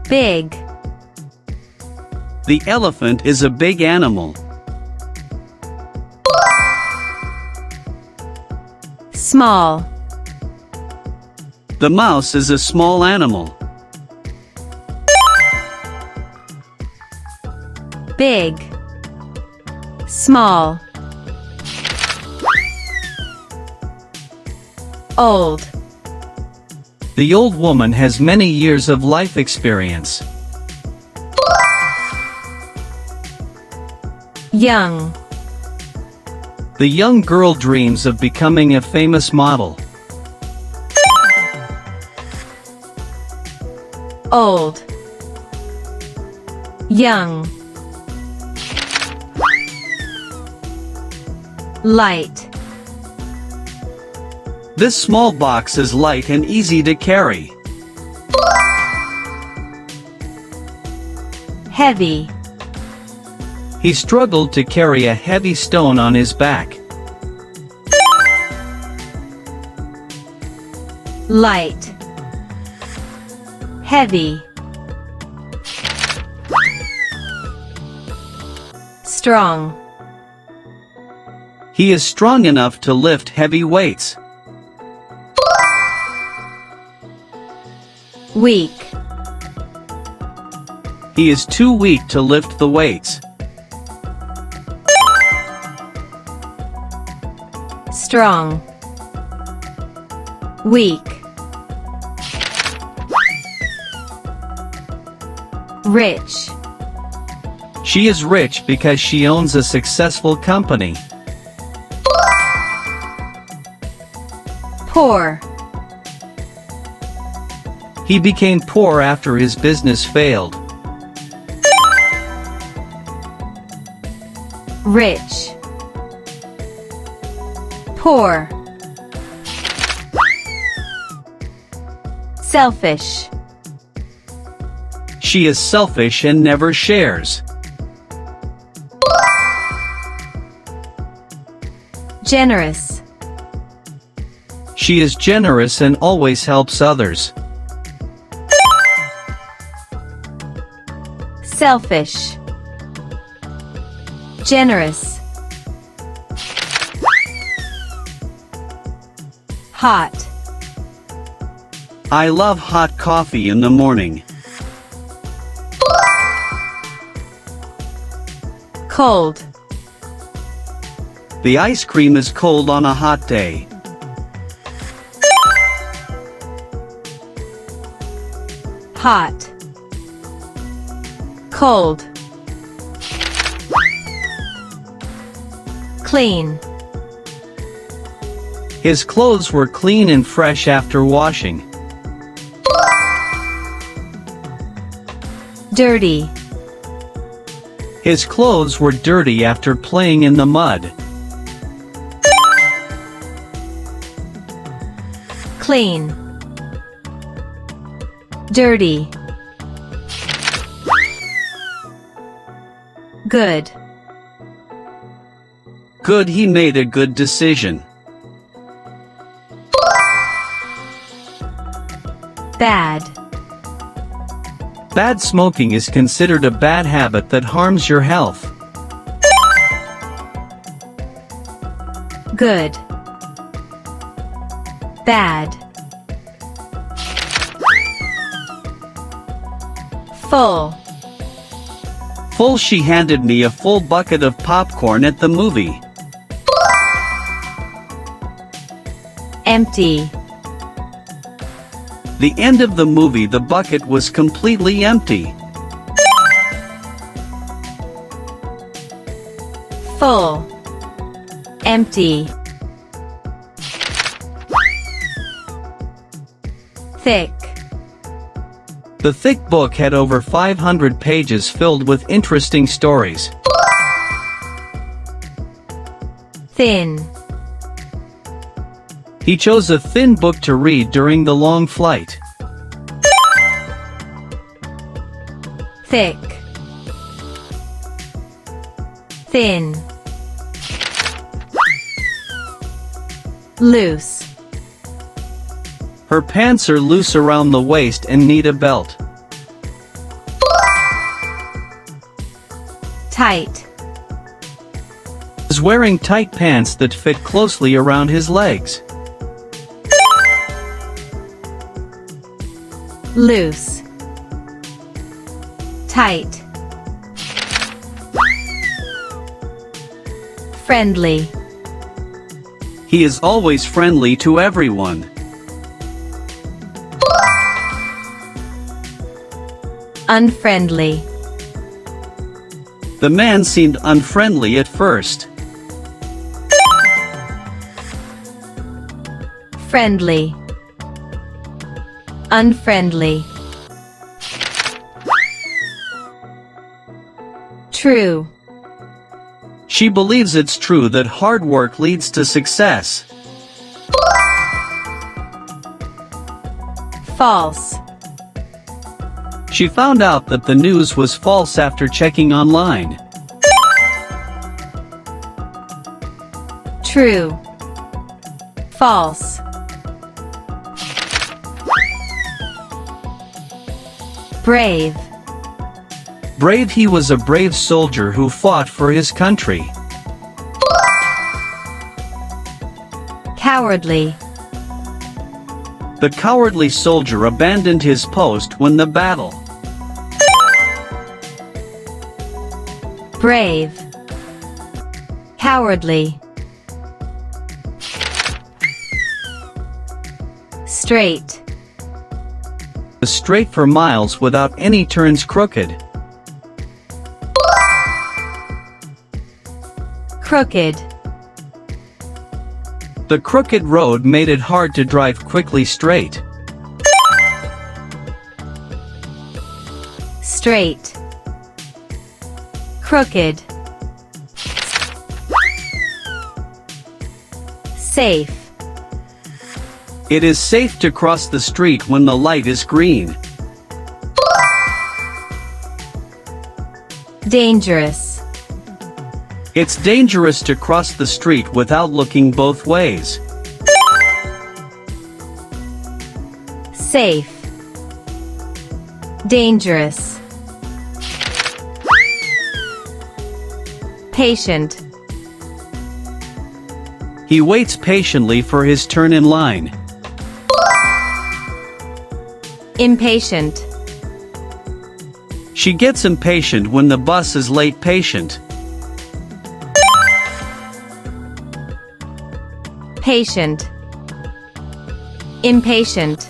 Big. The elephant is a big animal. Small. The mouse is a small animal. Big. Small. Old. The old woman has many years of life experience. Young. The young girl dreams of becoming a famous model. Old. Young. Light. This small box is light and easy to carry. Heavy. He struggled to carry a heavy stone on his back. Light. Heavy. Strong. He is strong enough to lift heavy weights. Weak. He is too weak to lift the weights. Strong. Weak. Rich. She is rich because she owns a successful company. Poor. He became poor after his business failed. Rich. Poor. Selfish. She is selfish and never shares. Generous. She is generous and always helps others. Selfish. Generous. Hot. I love hot coffee in the morning. Cold. The ice cream is cold on a hot day. Hot. Cold. Clean. His clothes were clean and fresh after washing. Dirty. His clothes were dirty after playing in the mud. Clean. Dirty. Good. Good, he made a good decision. Bad. Bad smoking is considered a bad habit that harms your health. Good. Bad. Full. Full. She handed me a full bucket of popcorn at the movie. Empty. The end of the movie, the bucket was completely empty. Full. Empty. Thick. The thick book had over 500 pages filled with interesting stories. Thin. He chose a thin book to read during the long flight. Thick. Thin. Loose. Her pants are loose around the waist and need a belt. tight, Is wearing tight pants that fit closely around his legs. loose, tight, friendly, He is always friendly to everyone. unfriendly, The man seemed unfriendly at first. friendly, unfriendly, true, She believes it's true that hard work leads to success. false, She found out that the news was false after checking online. true, false, brave, Brave. He was a brave soldier who fought for his country. cowardly, The cowardly soldier abandoned his post when the battle. brave, cowardly, straight, Was straight for miles without any turns crooked. crooked, The crooked road made it hard to drive quickly straight. straight, crooked, safe, It is safe to cross the street when the light is green. dangerous, It's dangerous to cross the street without looking both ways. safe, dangerous, patient, He waits patiently for his turn in line. impatient, She gets impatient when the bus is late. Patient. patient, impatient,